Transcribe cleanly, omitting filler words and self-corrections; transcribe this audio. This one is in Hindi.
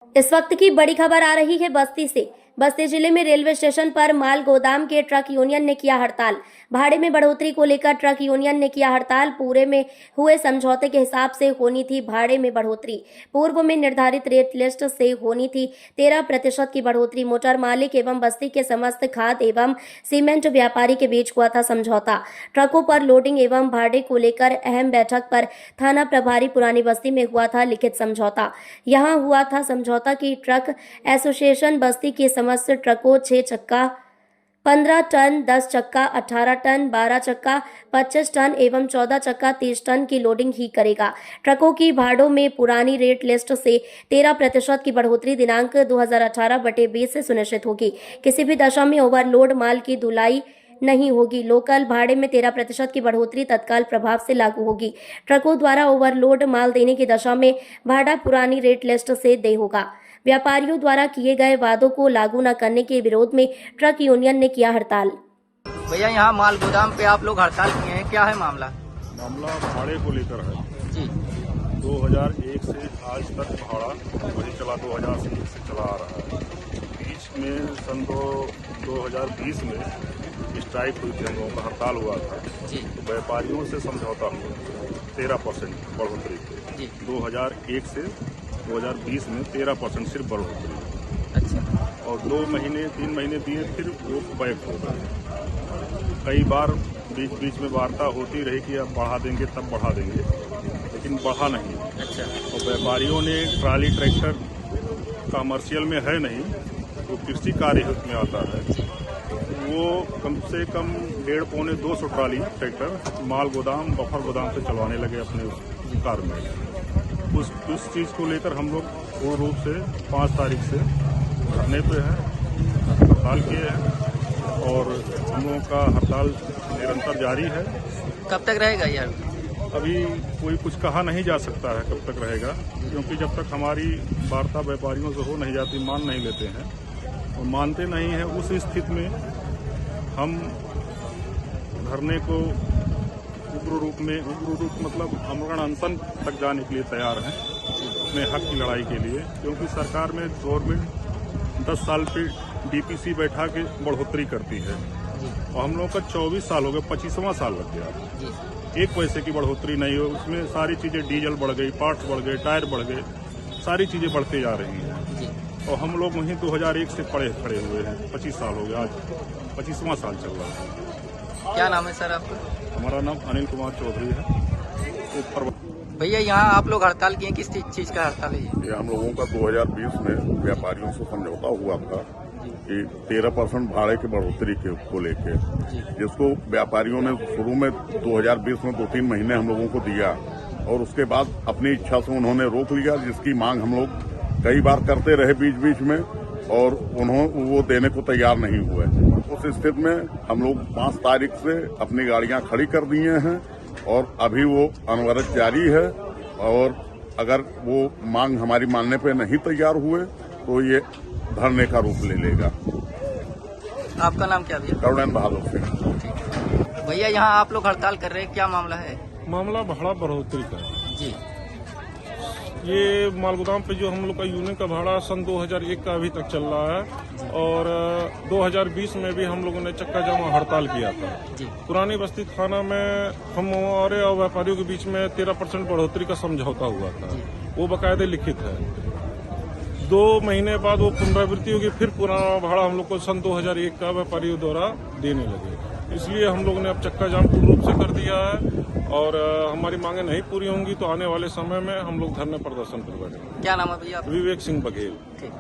इस वक्त की बड़ी खबर आ रही है बस्ती से। बस्ती जिले में रेलवे स्टेशन पर माल गोदाम के ट्रक यूनियन ने किया हड़ताल। भाड़े में बढ़ोतरी को लेकर ट्रक यूनियन ने किया हड़ताल। पूरे में हुए समझौते के हिसाब से होनी थी भाड़े में बढ़ोतरी। पूर्व में निर्धारित रेट लिस्ट से होनी थी 13% की बढ़ोतरी। मोटर मालिक एवं बस्ती के समस्त खाद एवं सीमेंट व्यापारी के बीच हुआ था समझौता। ट्रकों पर लोडिंग एवं भाड़े को लेकर अहम बैठक पर थाना प्रभारी पुरानी बस्ती में हुआ था लिखित समझौता। यहाँ हुआ था समझौता की ट्रक एसोसिएशन बस्ती के समस्त ट्रकों 6 चक्का 15 टन, 10 चक्का 18 टन, 12 चक्का 25 टन एवं 14 चक्का 30 टन की लोडिंग ही करेगा। ट्रकों की भाड़ों में पुरानी रेट लिस्ट से 13% की बढ़ोतरी दिनांक 2018/20 से सुनिश्चित होगी। किसी भी दशा में ओवरलोड माल की ढुलाई नहीं होगी। लोकल भाड़े में 13% की बढ़ोतरी तत्काल प्रभाव से लागू होगी। ट्रकों द्वारा ओवरलोड माल देने की दशा में भाड़ा पुरानी रेट लिस्ट से दे होगा। व्यापारियों द्वारा किए गए वादों को लागू न करने के विरोध में ट्रक यूनियन ने किया हड़ताल। भैया यहाँ माल गोदाम पे आप लोग हड़ताल किए हैं, क्या है मामला? मामला भाड़े को लेकर है जी। 2001 से आज तक भाड़ा वही चला, 2001 से चला आ रहा है। बीच में सन 2020 में स्ट्राइक हुई थी, हम लोगों का हड़ताल हुआ था जी। तो व्यापारियों से समझौता हुआ 13% बढ़ोतरी की। 2001 से 2020 में 13% सिर्फ बढ़ोतरी। अच्छा। और 2 महीने 3 महीने दिए, फिर वो बैक हो गए। कई बार बीच में वार्ता होती रही कि अब बढ़ा देंगे तब बढ़ा देंगे, लेकिन बढ़ा नहीं। अच्छा। और व्यापारियों ने ट्राली ट्रैक्टर कमर्शियल में है नहीं, वो कृषि कार्य हित में आता है, वो कम से कम 1.5-200 ट्राली ट्रैक्टर माल गोदाम बफर गोदाम से चलवाने लगे अपने कार में। उस चीज़ को लेकर हम लोग पूर्ण रूप से 5 तारीख से धरने पे हैं, हड़ताल किए हैं और हम लोगों का हड़ताल निरंतर जारी है। कब तक रहेगा यार? अभी कोई कुछ कहा नहीं जा सकता है कब तक रहेगा, क्योंकि जब तक हमारी वार्ता व्यापारियों से हो नहीं जाती, मान नहीं लेते हैं और मानते नहीं हैं, उस स्थिति में हम धरने को उग्र रूप मतलब अमरण अनशन तक जाने के लिए तैयार हैं अपने हक की लड़ाई के लिए। क्योंकि सरकार में गवर्नमेंट 10 साल पे डीपीसी बैठा के बढ़ोतरी करती है और हम लोगों का 24 साल हो गए, 25वां साल लग गया। 1 पैसे की बढ़ोतरी नहीं हो, उसमें सारी चीजें डीजल बढ़ गई, पार्ट्स बढ़ गए, टायर बढ़ गए, सारी चीजें बढ़ते जा रही हैं और हम लोग वहीं 2001 से खड़े हुए हैं। 25 साल हो गया, आज 25वां साल चल रहा है। क्या नाम है सर आपका? हमारा नाम अनिल कुमार चौधरी है। भैया यहाँ आप लोग हड़ताल किए, किस चीज का हड़ताल है ये? हम लोगों का 2020 में व्यापारियों से समझौता हुआ था कि 13% भाड़े की बढ़ोतरी को लेके, जिसको व्यापारियों ने शुरू में 2020 में 2-3 महीने हम लोगों को दिया और उसके बाद अपनी इच्छा से उन्होंने रोक लिया, जिसकी मांग हम लोग कई बार करते रहे बीच में और वो देने को तैयार नहीं हुए। उस स्थिति में हम लोग 5 तारीख से अपनी गाड़ियां खड़ी कर दिए हैं और अभी वो अनवरत जारी है और अगर वो मांग हमारी मानने पे नहीं तैयार हुए तो ये धरने का रूप ले लेगा। आपका नाम क्या भैया? करुणेंद्र बहादुर सिंह। भैया यहाँ आप लोग हड़ताल कर रहे हैं, क्या मामला है? मामला भाड़ा बढ़ोतरी का जी। ये माल गोदाम पे जो हम लोग का यूनियन का भाड़ा सन 2001 का अभी तक चल रहा है और 2020 में भी हम लोगों ने चक्का जामा हड़ताल किया था। पुरानी बस्ती थाना में हमारे और व्यापारियों के बीच में 13% बढ़ोतरी का समझौता हुआ था, वो बाकायदे लिखित है। 2 महीने बाद वो पुनरावृत्ति होगी, फिर पुराना भाड़ा हम लोग को सन 2001 का व्यापारियों द्वारा देने लगे। इसलिए हम लोगों ने अब चक्का जाम पूर्ण रूप से कर दिया है और हमारी मांगे नहीं पूरी होंगी तो आने वाले समय में हम लोग धरने प्रदर्शन पर बैठेंगे। क्या नाम है भैया? विवेक सिंह बघेल। ठीक।